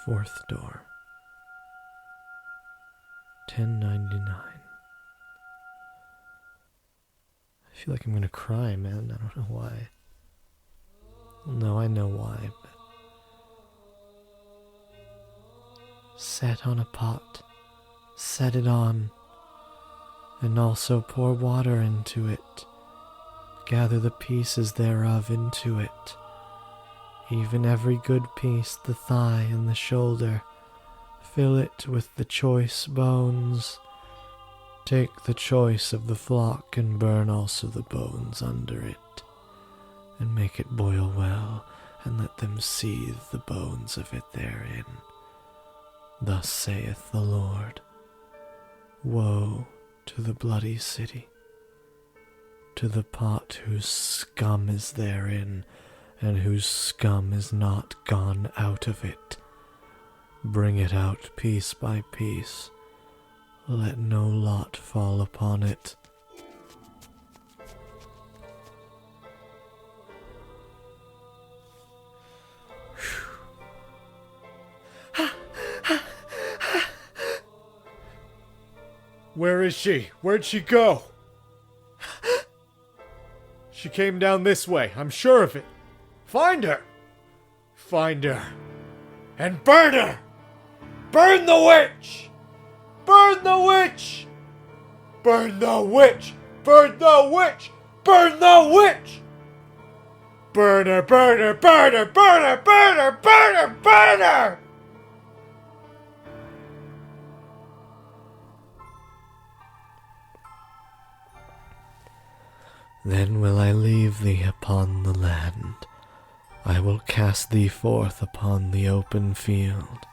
Fourth door. 1099. I feel like I'm gonna cry, man. I don't know why. No, I know why, but... Set on a pot, set it on, and also pour water into it. Gather the pieces thereof into it, even every good piece, the thigh and the shoulder. Fill it with the choice bones. Take the choice of the flock and burn also the bones under it, and make it boil well, and let them seethe the bones of it therein. Thus saith the Lord, woe to the bloody city, to the pot whose scum is therein, and whose scum is not gone out of it. Bring it out piece by piece, let no lot fall upon it. Where is she? Where'd she go? She came down this way, I'm sure of it. Find her! Find her. And burn her! Burn the witch! Burn the witch! Burn the witch! Burn the witch! Burn the witch! Burn her, burn her, burn her, burn her, burn her, burn her, burn her! Then will I leave thee upon the land. I will cast thee forth upon the open field,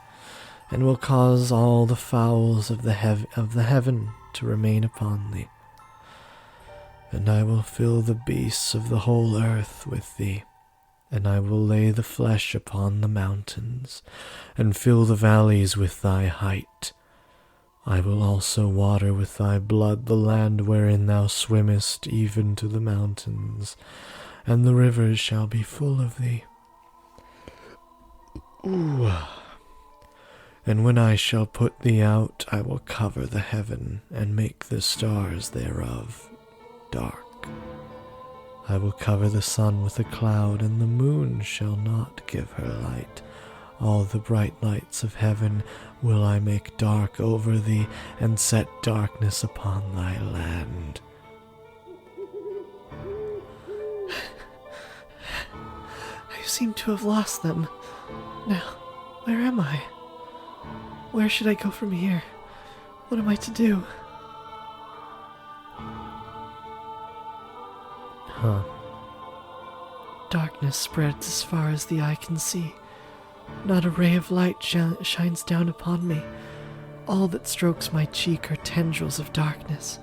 and will cause all the fowls of the heaven to remain upon thee. And I will fill the beasts of the whole earth with thee, and I will lay the flesh upon the mountains, and fill the valleys with thy height. I will also water with thy blood the land wherein thou swimmest, even to the mountains, and the rivers shall be full of thee. Ooh. And when I shall put thee out, I will cover the heaven, and make the stars thereof dark. I will cover the sun with a cloud, and the moon shall not give her light. All the bright lights of heaven will I make dark over thee, and set darkness upon thy land. I seem to have lost them. Now, where am I? Where should I go from here? What am I to do? Darkness spreads as far as the eye can see. Not a ray of light shines down upon me. All that strokes my cheek are tendrils of darkness.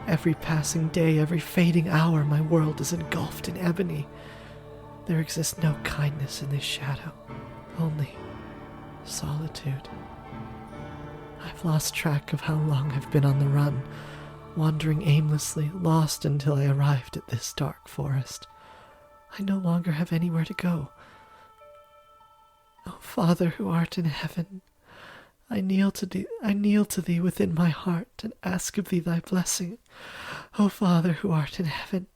Every passing day, every fading hour, my world is engulfed in ebony. There exists no kindness in this shadow, only solitude. I've lost track of how long I've been on the run, wandering aimlessly, lost until I arrived at this dark forest. I no longer have anywhere to go. O Father who art in heaven, I kneel to thee within my heart and ask of thee thy blessing. O Father who art in heaven,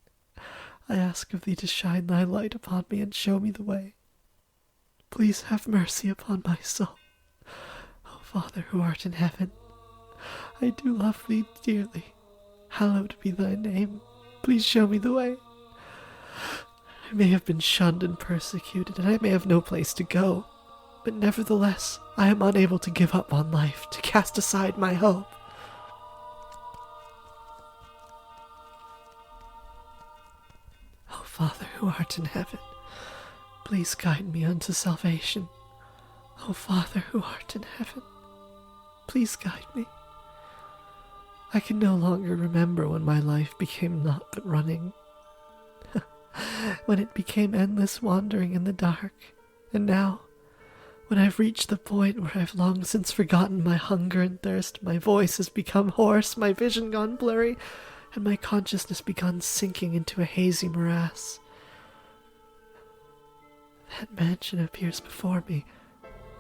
I ask of thee to shine thy light upon me and show me the way. Please have mercy upon my soul. O Father who art in heaven, I do love thee dearly. Hallowed be thy name. Please show me the way. I may have been shunned and persecuted, and I may have no place to go, but nevertheless I am unable to give up on life, to cast aside my hope. O Father who art in heaven, please guide me unto salvation. O Father who art in heaven, please guide me. I can no longer remember when my life became naught but running, when it became endless wandering in the dark, and now, when I've reached the point where I've long since forgotten my hunger and thirst, my voice has become hoarse, my vision gone blurry, and my consciousness begun sinking into a hazy morass. That mansion appears before me,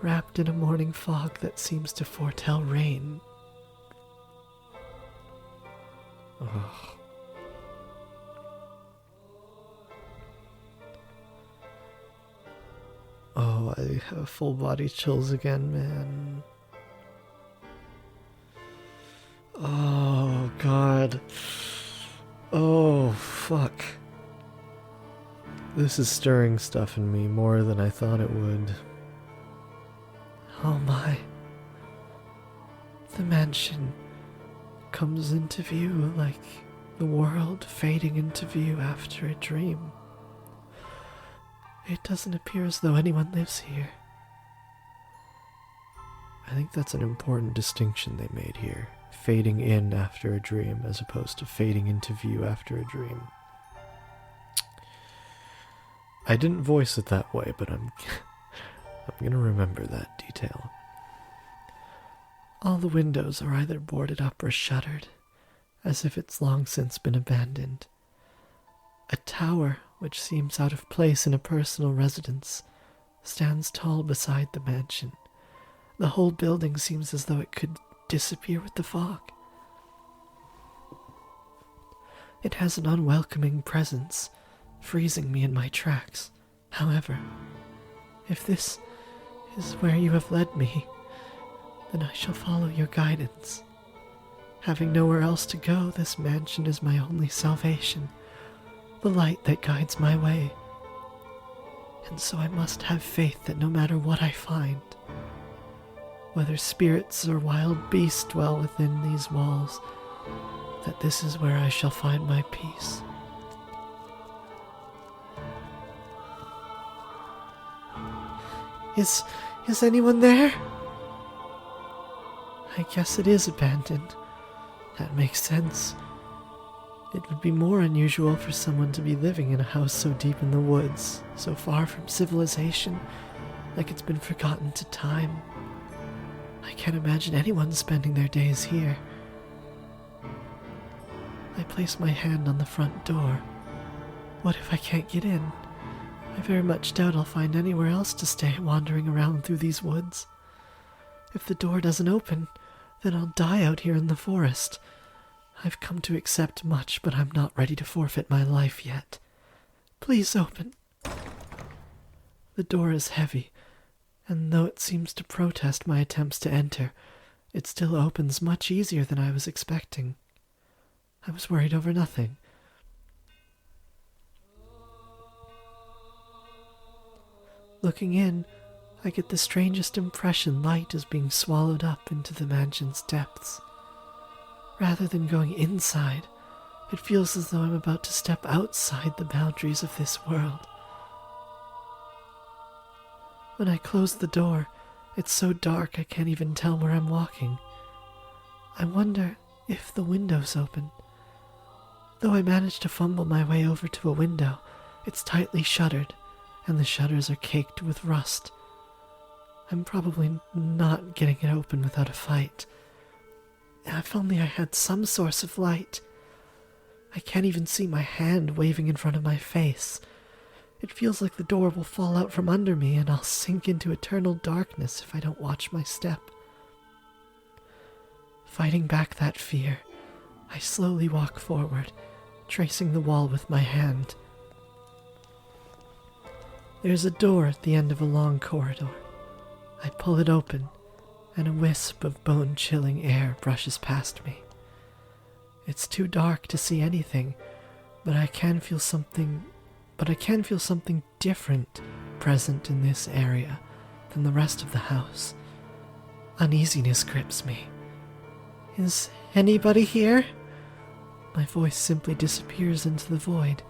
wrapped in a morning fog that seems to foretell rain. Ugh. Oh, I have full body chills again, man. Oh, God. Oh, fuck. This is stirring stuff in me more than I thought it would. Oh my. The mansion comes into view like the world fading into view after a dream. It doesn't appear as though anyone lives here. I think that's an important distinction they made here. Fading in after a dream as opposed to fading into view after a dream. I didn't voice it that way, but I'm gonna remember that detail. All the windows are either boarded up or shuttered, as if it's long since been abandoned. A tower, which seems out of place in a personal residence, stands tall beside the mansion. The whole building seems as though it could disappear with the fog. It has an unwelcoming presence, freezing me in my tracks. However, if this is where you have led me, then I shall follow your guidance. Having nowhere else to go, this mansion is my only salvation, the light that guides my way. And so I must have faith that no matter what I find, whether spirits or wild beasts dwell within these walls, that this is where I shall find my peace. Is anyone there? I guess it is abandoned. That makes sense. It would be more unusual for someone to be living in a house so deep in the woods, so far from civilization, like it's been forgotten to time. I can't imagine anyone spending their days here. I place my hand on the front door. What if I can't get in? I very much doubt I'll find anywhere else to stay wandering around through these woods. If the door doesn't open, then I'll die out here in the forest. I've come to accept much, but I'm not ready to forfeit my life yet. Please open. The door is heavy, and though it seems to protest my attempts to enter, it still opens much easier than I was expecting. I was worried over nothing. Looking in, I get the strangest impression light is being swallowed up into the mansion's depths. Rather than going inside, it feels as though I'm about to step outside the boundaries of this world. When I close the door, it's so dark I can't even tell where I'm walking. I wonder if the window's open. Though I manage to fumble my way over to a window, it's tightly shuttered, and the shutters are caked with rust. I'm probably not getting it open without a fight. If only I had some source of light. I can't even see my hand waving in front of my face. It feels like the door will fall out from under me and I'll sink into eternal darkness if I don't watch my step. Fighting back that fear, I slowly walk forward, tracing the wall with my hand. There's a door at the end of a long corridor. I pull it open, and a wisp of bone-chilling air brushes past me. It's too dark to see anything, but I can feel something different present in this area than the rest of the house. Uneasiness grips me. Is anybody here? My voice simply disappears into the void.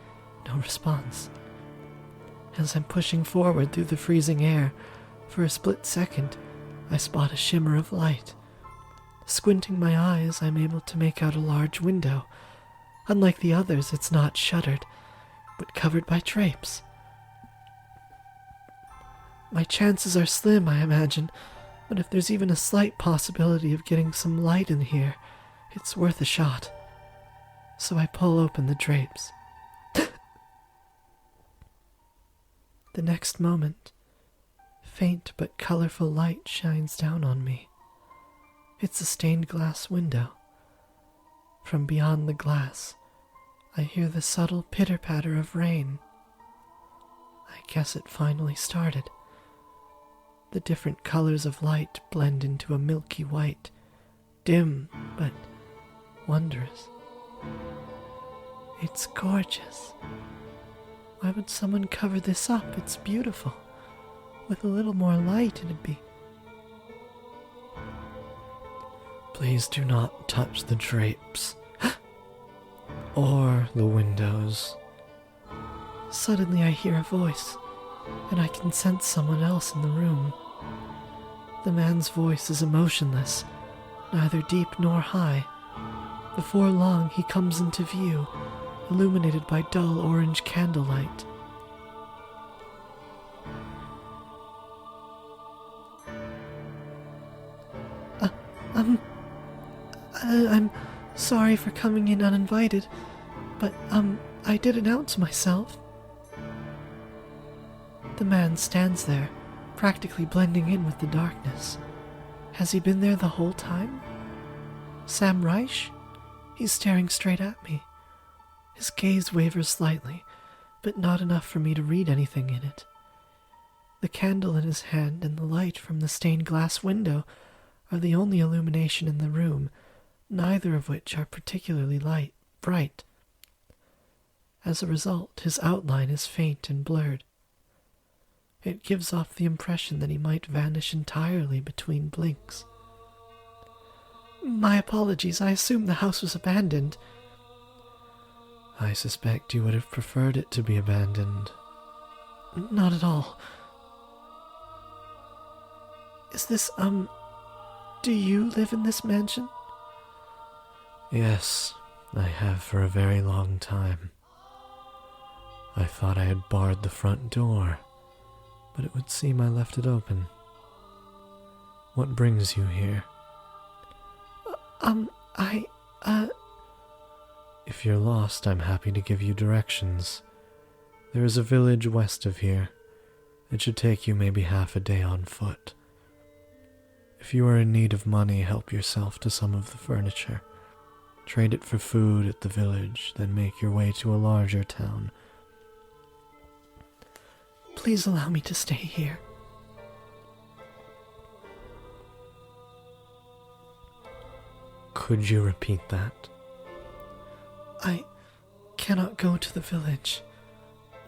No response. As I'm pushing forward through the freezing air, for a split second, I spot a shimmer of light. Squinting my eyes, I'm able to make out a large window. Unlike the others, it's not shuttered, but covered by drapes. My chances are slim, I imagine, but if there's even a slight possibility of getting some light in here, it's worth a shot. So I pull open the drapes. The next moment, faint but colorful light shines down on me. It's a stained glass window. From beyond the glass, I hear the subtle pitter-patter of rain. I guess it finally started. The different colors of light blend into a milky white, dim but wondrous. It's gorgeous. Why would someone cover this up? It's beautiful. With a little more light, it'd be... Please do not touch the drapes. Or the windows. Suddenly I hear a voice, and I can sense someone else in the room. The man's voice is emotionless, neither deep nor high. Before long he comes into view, illuminated by dull orange candlelight. I'm sorry for coming in uninvited, but, I did announce myself. The man stands there, practically blending in with the darkness. Has he been there the whole time? Sam Reich? He's staring straight at me. His gaze wavers slightly, but not enough for me to read anything in it. The candle in his hand and the light from the stained glass window are the only illumination in the room, neither of which are particularly bright. As a result, his outline is faint and blurred. It gives off the impression that he might vanish entirely between blinks. My apologies, I assumed the house was abandoned. I suspect you would have preferred it to be abandoned. Not at all. Is this, do you live in this mansion? Yes, I have for a very long time. I thought I had barred the front door, but it would seem I left it open. What brings you here? If you're lost, I'm happy to give you directions. There is a village west of here. It should take you maybe half a day on foot. If you are in need of money, help yourself to some of the furniture. Trade it for food at the village, then make your way to a larger town. Please allow me to stay here. Could you repeat that? I cannot go to the village.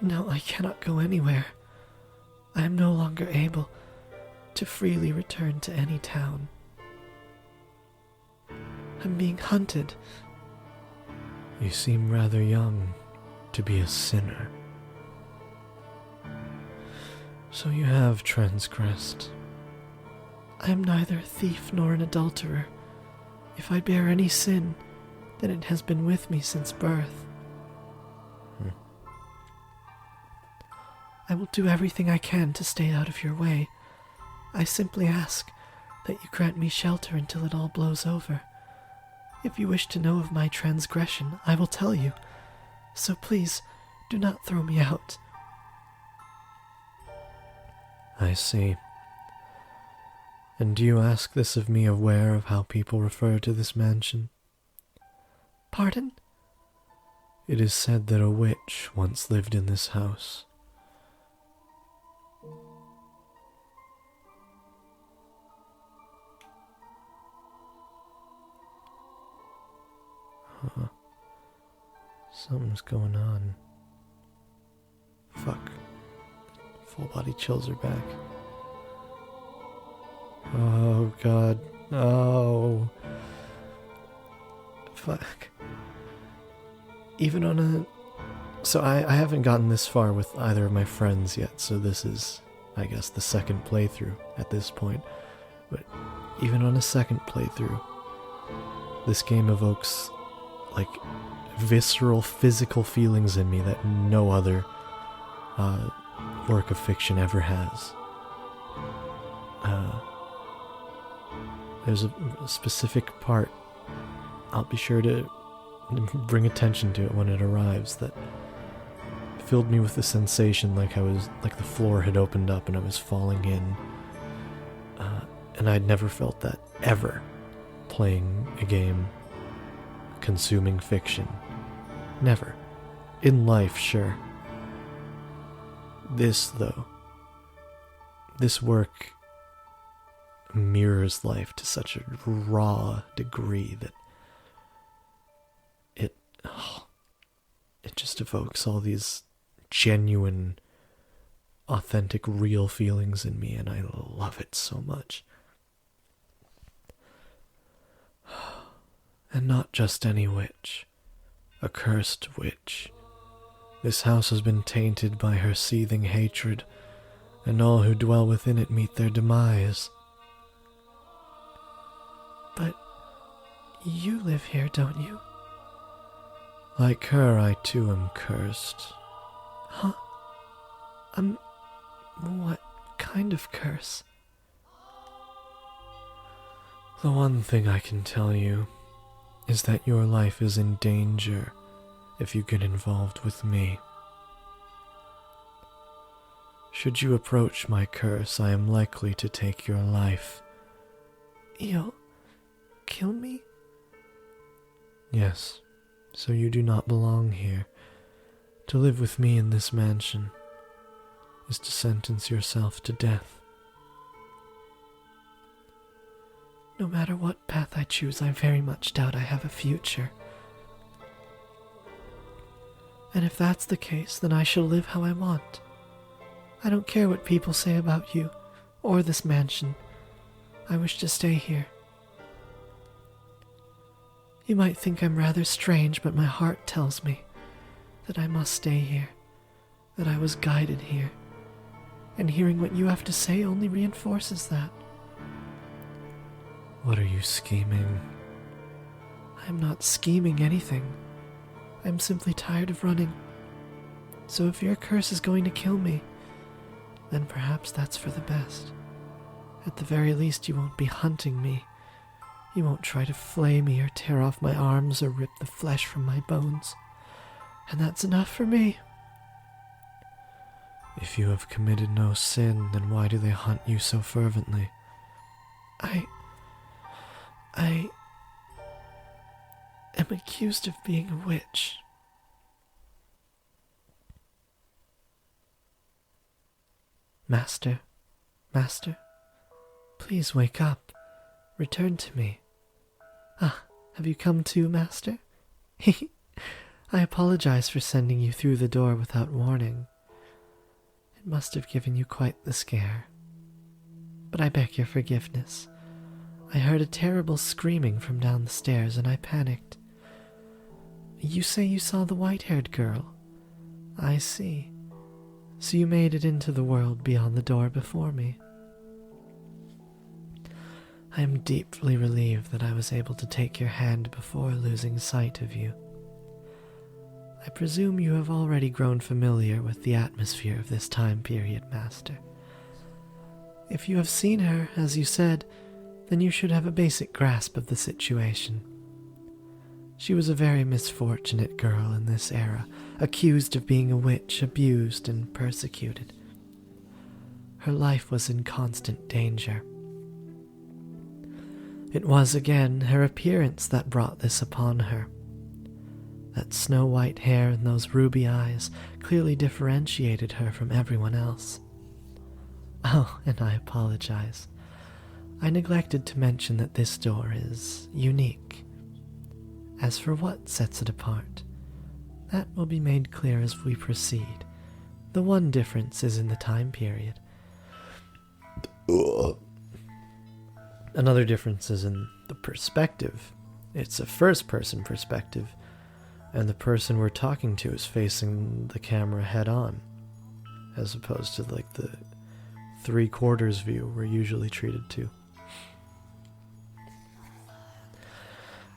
No, I cannot go anywhere. I am no longer able to freely return to any town. I'm being hunted. You seem rather young to be a sinner. So you have transgressed. I am neither a thief nor an adulterer. If I bear any sin, then it has been with me since birth. I will do everything I can to stay out of your way. I simply ask that you grant me shelter until it all blows over. If you wish to know of my transgression, I will tell you. So please, do not throw me out. I see. And do you ask this of me aware of how people refer to this mansion? Pardon? It is said that a witch once lived in this house. Huh. Something's going on. Fuck. Full body chills are back. Oh god. Oh. Fuck. Even on a... So I haven't gotten this far with either of my friends yet, so this is, I guess, the second playthrough at this point. But even on a second playthrough, this game evokes, like, visceral, physical feelings in me that no other work of fiction ever has. There's a specific part, I'll be sure to bring attention to it when it arrives, that filled me with the sensation like the floor had opened up and I was falling in. And I'd never felt that ever playing a game, consuming fiction. Never. In life, sure. This work mirrors life to such a raw degree that it just evokes all these genuine, authentic, real feelings in me, and I love it so much. And not just any witch, a cursed witch. This house has been tainted by her seething hatred, and all who dwell within it meet their demise. But you live here, don't you? Like her, I too am cursed. Huh? What kind of curse? The one thing I can tell you is that your life is in danger if you get involved with me. Should you approach my curse, I am likely to take your life. You'll kill me? Yes, so you do not belong here. To live with me in this mansion is to sentence yourself to death. No matter what path I choose, I very much doubt I have a future. And if that's the case, then I shall live how I want. I don't care what people say about you, or this mansion. I wish to stay here. You might think I'm rather strange, but my heart tells me that I must stay here, that I was guided here, and hearing what you have to say only reinforces that. What are you scheming? I am not scheming anything. I am simply tired of running. So if your curse is going to kill me, then perhaps that's for the best. At the very least, you won't be hunting me. You won't try to flay me or tear off my arms or rip the flesh from my bones. And that's enough for me. If you have committed no sin, then why do they hunt you so fervently? I am accused of being a witch. Master, please wake up. Return to me. Ah, have you come too, Master? I apologize for sending you through the door without warning. It must have given you quite the scare. But I beg your forgiveness. I heard a terrible screaming from down the stairs and I panicked. You say you saw the white-haired girl? I see. So you made it into the world beyond the door before me. I am deeply relieved that I was able to take your hand before losing sight of you. I presume you have already grown familiar with the atmosphere of this time period, Master. If you have seen her, as you said, then you should have a basic grasp of the situation. She was a very misfortunate girl in this era, accused of being a witch, abused and persecuted. Her life was in constant danger. It was again her appearance that brought this upon her. That snow-white hair and those ruby eyes clearly differentiated her from everyone else. Oh, and I apologize. I neglected to mention that this door is unique. As for what sets it apart, that will be made clear as we proceed. The one difference is in the time period. Another difference is in the perspective. It's a first-person perspective, and the person we're talking to is facing the camera head-on, as opposed to like the three-quarters view we're usually treated to.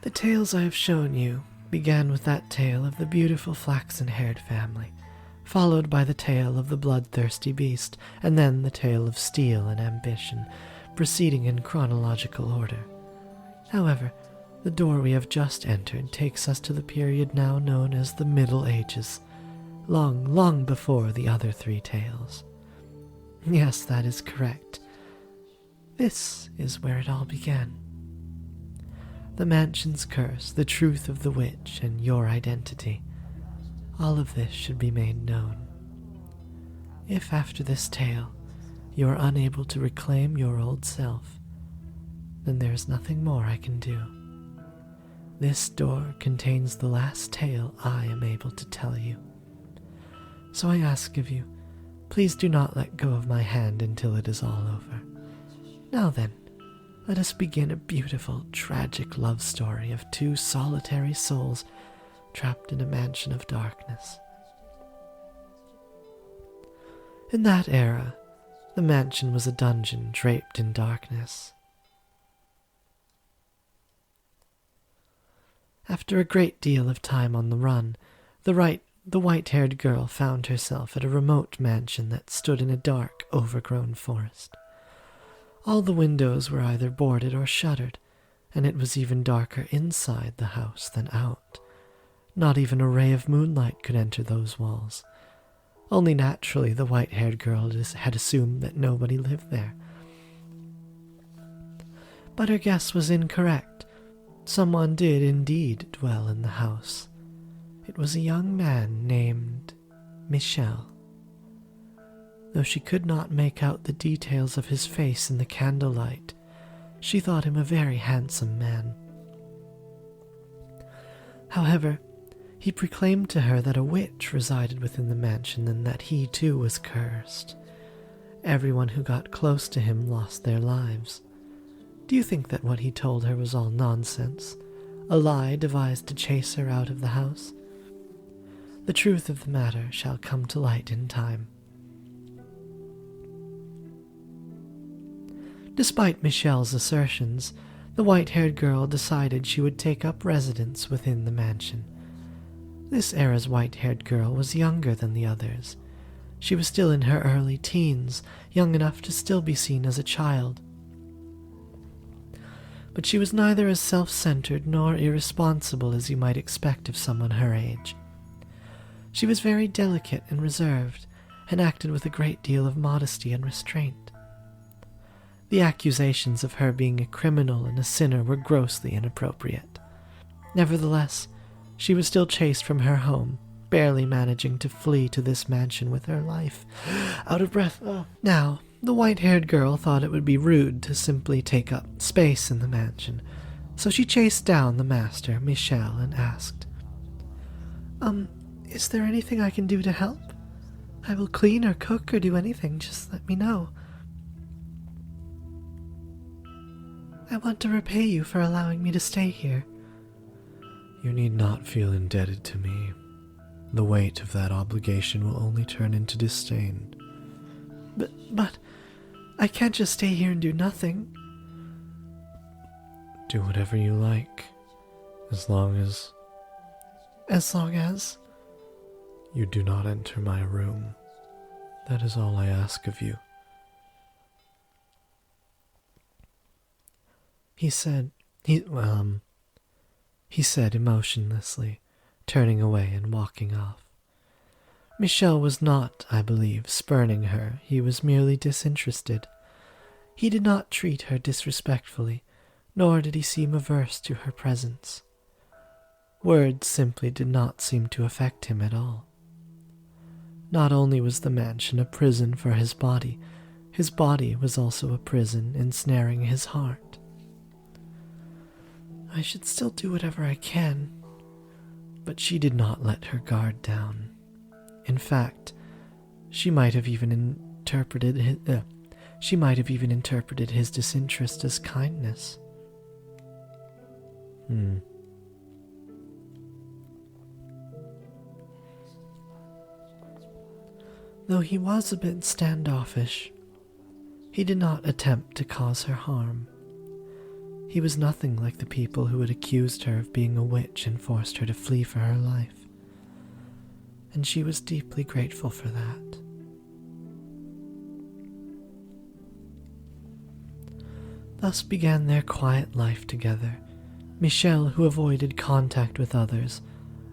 The tales I have shown you began with that tale of the beautiful flaxen-haired family, followed by the tale of the bloodthirsty beast, and then the tale of steel and ambition, proceeding in chronological order. However, the door we have just entered takes us to the period now known as the Middle Ages, long before the other 3 tales. Yes, that is correct. This is where it all began. The mansion's curse, the truth of the witch, and your identity. All of this should be made known. If after this tale you are unable to reclaim your old self, then there is nothing more I can do. This door contains the last tale I am able to tell you. So I ask of you, please do not let go of my hand until it is all over. Now then, let us begin a beautiful, tragic love story of 2 solitary souls trapped in a mansion of darkness. In that era, the mansion was a dungeon draped in darkness. After a great deal of time on the run, the white-haired girl found herself at a remote mansion that stood in a dark, overgrown forest. All the windows were either boarded or shuttered, and it was even darker inside the house than out. Not even a ray of moonlight could enter those walls. Only naturally the white-haired girl had assumed that nobody lived there. But her guess was incorrect. Someone did indeed dwell in the house. It was a young man named Michel. Though she could not make out the details of his face in the candlelight, she thought him a very handsome man. However, he proclaimed to her that a witch resided within the mansion and that he too was cursed. Everyone who got close to him lost their lives. Do you think that what he told her was all nonsense? A lie devised to chase her out of the house? The truth of the matter shall come to light in time. Despite Michelle's assertions, the white-haired girl decided she would take up residence within the mansion. This era's white-haired girl was younger than the others. She was still in her early teens, young enough to still be seen as a child. But she was neither as self-centered nor irresponsible as you might expect of someone her age. She was very delicate and reserved, and acted with a great deal of modesty and restraint. The accusations of her being a criminal and a sinner were grossly inappropriate. Nevertheless, she was still chased from her home, barely managing to flee to this mansion with her life. Out of breath. Now, the white-haired girl thought it would be rude to simply take up space in the mansion, so she chased down the master, Michel, and asked, is there anything I can do to help? I will clean or cook or do anything, just let me know. I want to repay you for allowing me to stay here. You need not feel indebted to me. The weight of that obligation will only turn into disdain. But, I can't just stay here and do nothing. Do whatever you like, as long as... As long as? You do not enter my room. That is all I ask of you. He said emotionlessly, turning away and walking off. Michel was not, I believe, spurning her. He was merely disinterested. He did not treat her disrespectfully, nor did he seem averse to her presence. Words simply did not seem to affect him at all. Not only was the mansion a prison for his body was also a prison ensnaring his heart. I should still do whatever I can, but she did not let her guard down. In fact, she might have even interpreted his disinterest as kindness. Though he was a bit standoffish, he did not attempt to cause her harm. He was nothing like the people who had accused her of being a witch and forced her to flee for her life, and she was deeply grateful for that. Thus began their quiet life together, Michel, who avoided contact with others,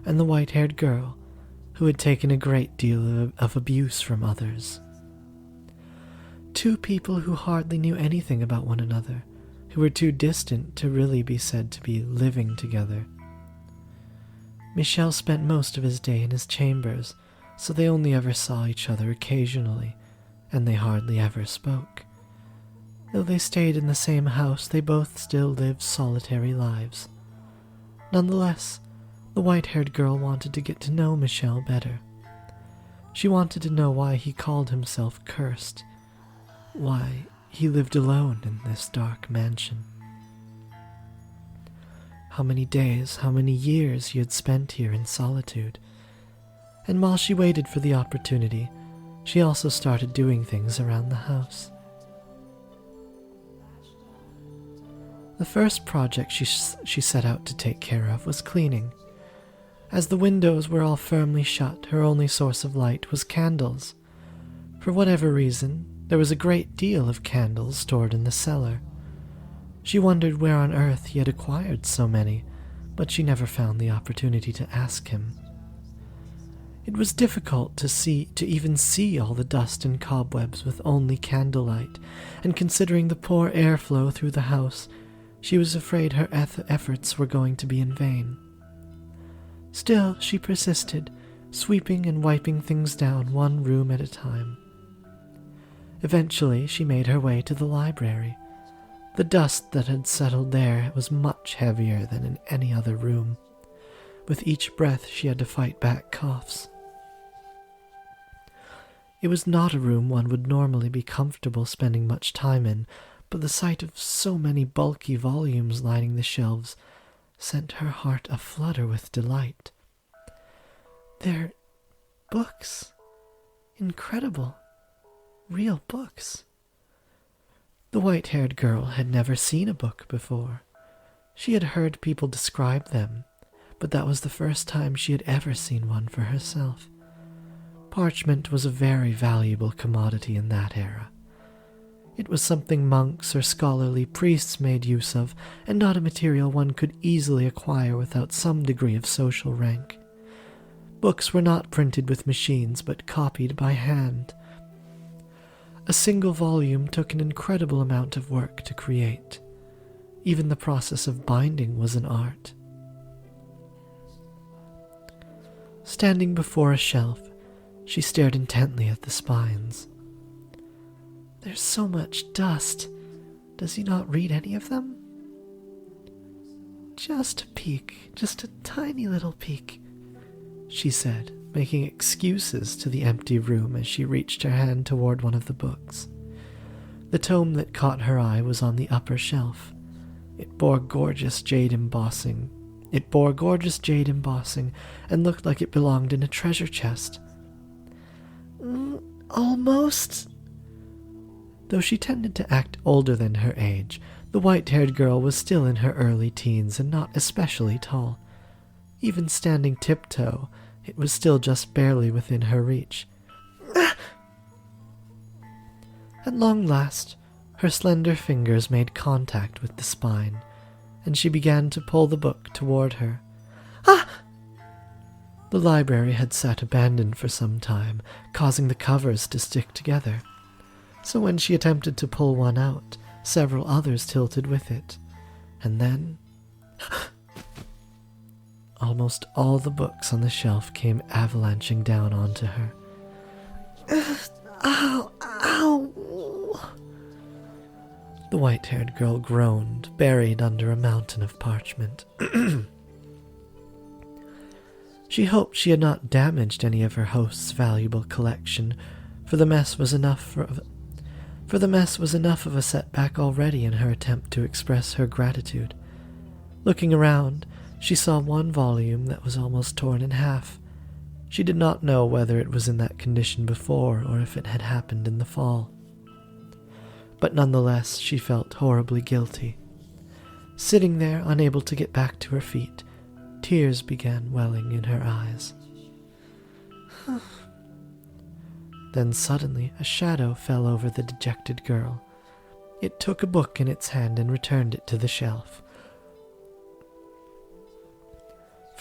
and the white-haired girl, who had taken a great deal of abuse from others. Two people who hardly knew anything about one another, who were too distant to really be said to be living together. Michel spent most of his day in his chambers, so they only ever saw each other occasionally, and they hardly ever spoke. Though they stayed in the same house, they both still lived solitary lives. Nonetheless, the white-haired girl wanted to get to know Michel better. She wanted to know why he called himself cursed, why he lived alone in this dark mansion. How many days, how many years he had spent here in solitude. And while she waited for the opportunity, she also started doing things around the house. The first project she set out to take care of was cleaning. As the windows were all firmly shut, her only source of light was candles. For whatever reason, there was a great deal of candles stored in the cellar. She wondered where on earth he had acquired so many, but she never found the opportunity to ask him. It was difficult to even see all the dust and cobwebs with only candlelight, and considering the poor airflow through the house, she was afraid her efforts were going to be in vain. Still, she persisted, sweeping and wiping things down one room at a time. Eventually, she made her way to the library. The dust that had settled there was much heavier than in any other room. With each breath, she had to fight back coughs. It was not a room one would normally be comfortable spending much time in, but the sight of so many bulky volumes lining the shelves sent her heart aflutter with delight. They're books. Incredible. Real books. The white-haired girl had never seen a book before. She had heard people describe them, but that was the first time she had ever seen one for herself. Parchment was a very valuable commodity in that era. It was something monks or scholarly priests made use of, and not a material one could easily acquire without some degree of social rank. Books were not printed with machines, but copied by hand. A single volume took an incredible amount of work to create. Even the process of binding was an art. Standing before a shelf, she stared intently at the spines. There's so much dust. Does he not read any of them? Just a peek, just a tiny little peek, she said, making excuses to the empty room as she reached her hand toward one of the books. The tome that caught her eye was on the upper shelf. It bore gorgeous jade embossing, and looked like it belonged in a treasure chest. Almost. Though she tended to act older than her age, the white-haired girl was still in her early teens and not especially tall. Even standing tiptoe, it was still just barely within her reach. At long last, her slender fingers made contact with the spine, and she began to pull the book toward her. Ah! The library had sat abandoned for some time, causing the covers to stick together. So when she attempted to pull one out, several others tilted with it. And then almost all the books on the shelf came avalanching down onto her. Ow! Ow! The white-haired girl groaned, buried under a mountain of parchment. She hoped she had not damaged any of her host's valuable collection, for the mess was enough of a setback already in her attempt to express her gratitude. Looking around, she saw one volume that was almost torn in half. She did not know whether it was in that condition before or if it had happened in the fall. But nonetheless, she felt horribly guilty. Sitting there, unable to get back to her feet, tears began welling in her eyes. Then suddenly a shadow fell over the dejected girl. It took a book in its hand and returned it to the shelf.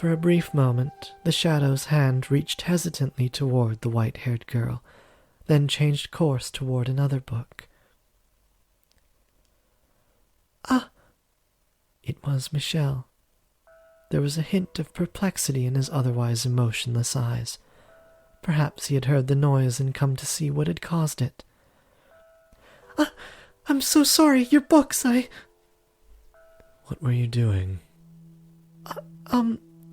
For a brief moment, the shadow's hand reached hesitantly toward the white-haired girl, then changed course toward another book. Ah! It was Michel. There was a hint of perplexity in his otherwise emotionless eyes. Perhaps he had heard the noise and come to see what had caused it. Ah! I'm so sorry, your books, What were you doing?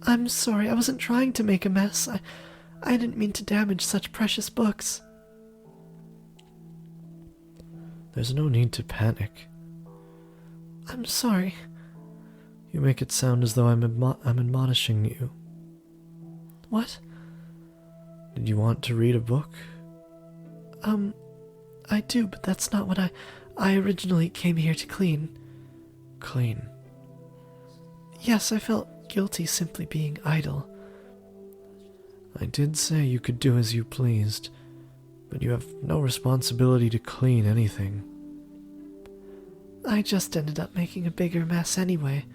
I'm sorry, I wasn't trying to make a mess. I didn't mean to damage such precious books. There's no need to panic. I'm sorry. You make it sound as though I'm admonishing you. What? Did you want to read a book? I do, but that's not what I originally came here to clean. Clean. Yes, I felt guilty simply being idle. I did say you could do as you pleased, but you have no responsibility to clean anything. I just ended up making a bigger mess anyway.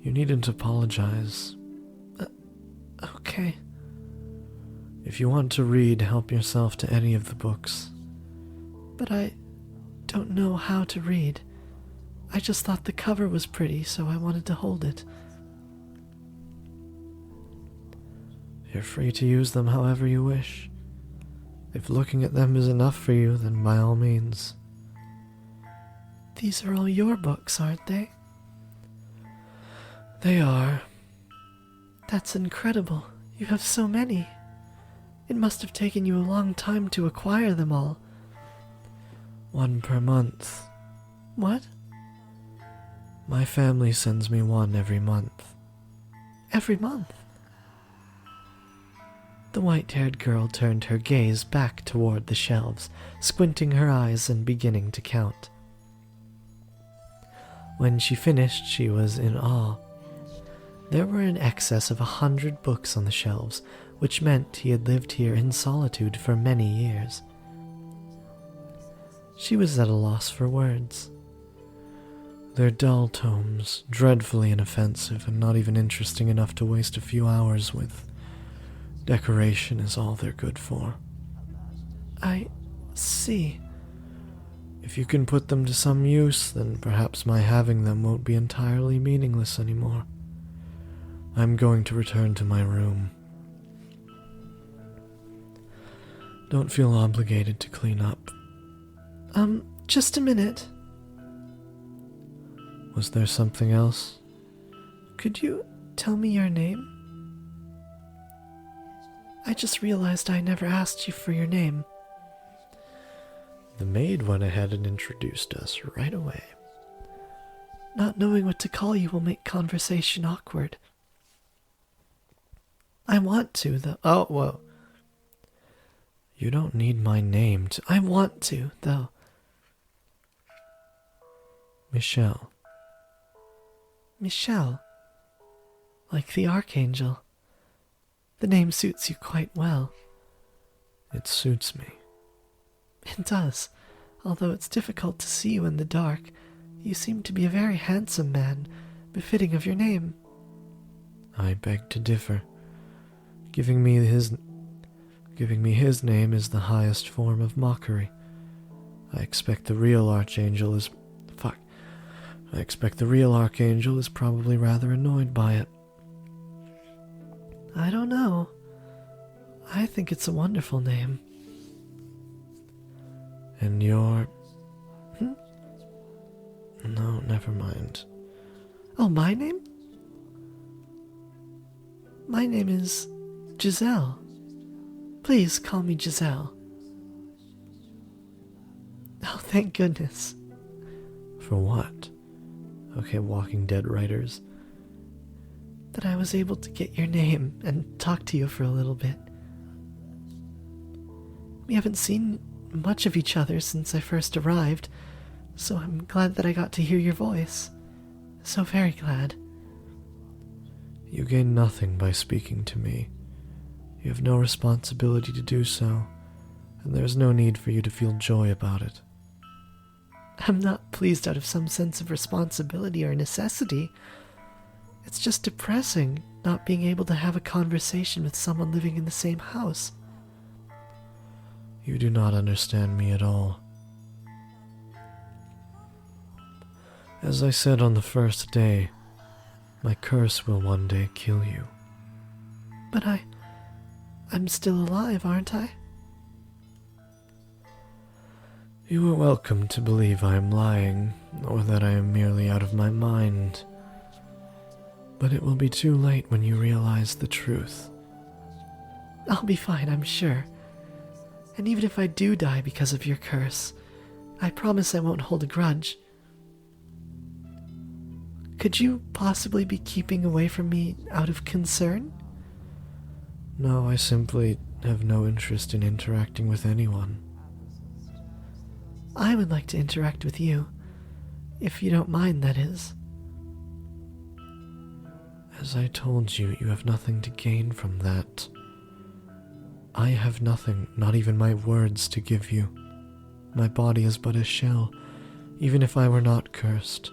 You needn't apologize. Okay. If you want to read, help yourself to any of the books. But I don't know how to read. I just thought the cover was pretty, so I wanted to hold it. You're free to use them however you wish. If looking at them is enough for you, then by all means. These are all your books, aren't they? They are. That's incredible. You have so many. It must have taken you a long time to acquire them all. 1 per month. What? My family sends me 1 every month. Every month? The white-haired girl turned her gaze back toward the shelves, squinting her eyes and beginning to count. When she finished, she was in awe. There were in excess of 100 books on the shelves, which meant he had lived here in solitude for many years. She was at a loss for words. They're dull tomes, dreadfully inoffensive, and not even interesting enough to waste a few hours with. Decoration is all they're good for. I see. If you can put them to some use, then perhaps my having them won't be entirely meaningless anymore. I'm going to return to my room. Don't feel obligated to clean up. Just a minute. Was there something else? Could you tell me your name? I just realized I never asked you for your name. The maid went ahead and introduced us right away. Not knowing what to call you will make conversation awkward. I want to, though. Oh, whoa. You don't need my name to... I want to, though. Michel. Michel. Like the Archangel. The name suits you quite well. It suits me. It does. Although it's difficult to see you in the dark, you seem to be a very handsome man, befitting of your name. I beg to differ. Giving me his name is the highest form of mockery. I expect the real Archangel is probably rather annoyed by it. I don't know. I think it's a wonderful name. And you're... No, never mind. Oh, my name? My name is Giselle. Please call me Giselle. Oh, thank goodness. For what? Okay, Walking Dead writers. That I was able to get your name and talk to you for a little bit. We haven't seen much of each other since I first arrived, so I'm glad that I got to hear your voice. So very glad. You gain nothing by speaking to me. You have no responsibility to do so, and there is no need for you to feel joy about it. I'm not pleased out of some sense of responsibility or necessity. It's just depressing not being able to have a conversation with someone living in the same house. You do not understand me at all. As I said on the first day, my curse will one day kill you. But I'm still alive, aren't I? You are welcome to believe I am lying, or that I am merely out of my mind. But it will be too late when you realize the truth. I'll be fine, I'm sure. And even if I do die because of your curse, I promise I won't hold a grudge. Could you possibly be keeping away from me out of concern? No, I simply have no interest in interacting with anyone. I would like to interact with you, if you don't mind, that is. As I told you, you have nothing to gain from that. I have nothing, not even my words, to give you. My body is but a shell. Even if I were not cursed,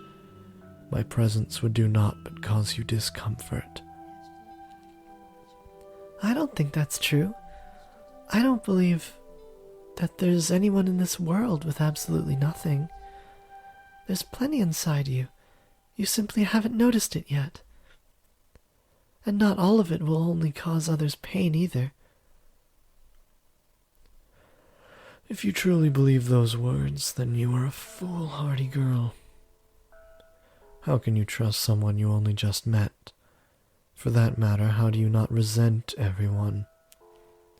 my presence would do naught but cause you discomfort. I don't think that's true. I don't believe that there's anyone in this world with absolutely nothing. There's plenty inside you. You simply haven't noticed it yet. And not all of it will only cause others pain either. If you truly believe those words, then you are a foolhardy girl. How can you trust someone you only just met? For that matter, how do you not resent everyone?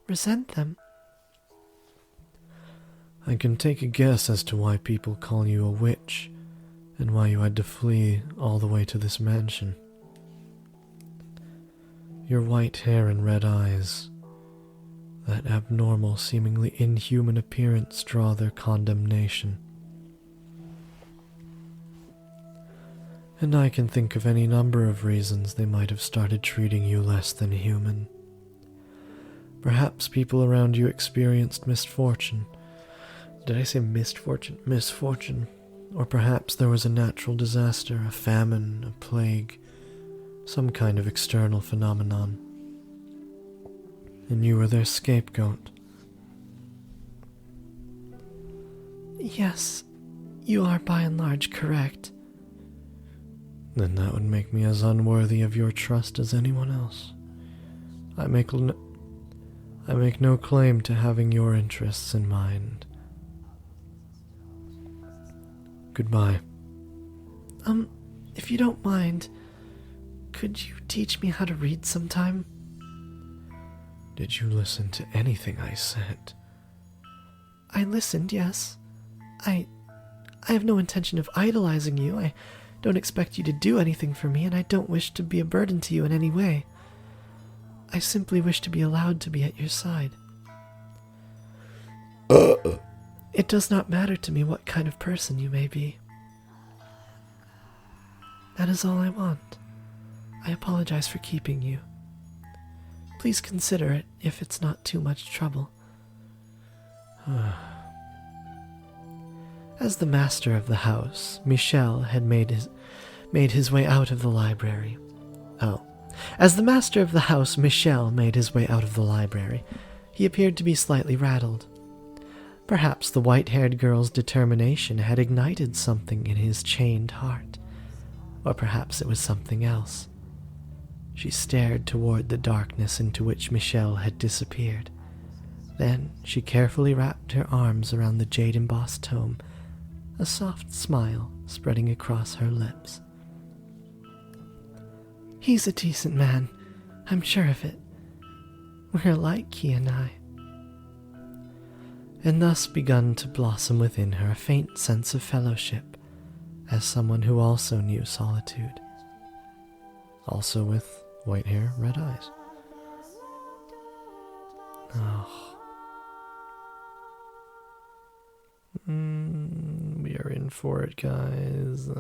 Resent them? I can take a guess as to why people call you a witch, and why you had to flee all the way to this mansion. Your white hair and red eyes, that abnormal, seemingly inhuman appearance draw their condemnation. And I can think of any number of reasons they might have started treating you less than human. Perhaps people around you experienced misfortune. Did I say misfortune? Misfortune. Or perhaps there was a natural disaster, a famine, a plague, some kind of external phenomenon. And you were their scapegoat. Yes, you are by and large correct. Then that would make me as unworthy of your trust as anyone else. I make no claim to having your interests in mind. Goodbye. If you don't mind, could you teach me how to read sometime? Did you listen to anything I said? I listened, yes. I have no intention of idolizing you. I don't expect you to do anything for me, and I don't wish to be a burden to you in any way. I simply wish to be allowed to be at your side. It does not matter to me what kind of person you may be. That is all I want. I apologize for keeping you. Please consider it if it's not too much trouble. As the master of the house, Michel had made his way out of the library. As the master of the house, Michel made his way out of the library, he appeared to be slightly rattled. Perhaps the white-haired girl's determination had ignited something in his chained heart, or perhaps it was something else. She stared toward the darkness into which Michel had disappeared. Then she carefully wrapped her arms around the jade-embossed tome, a soft smile spreading across her lips. He's a decent man, I'm sure of it. We're alike, he and I. And thus begun to blossom within her a faint sense of fellowship, as someone who also knew solitude. Also with white hair, red eyes. We are in for it, guys.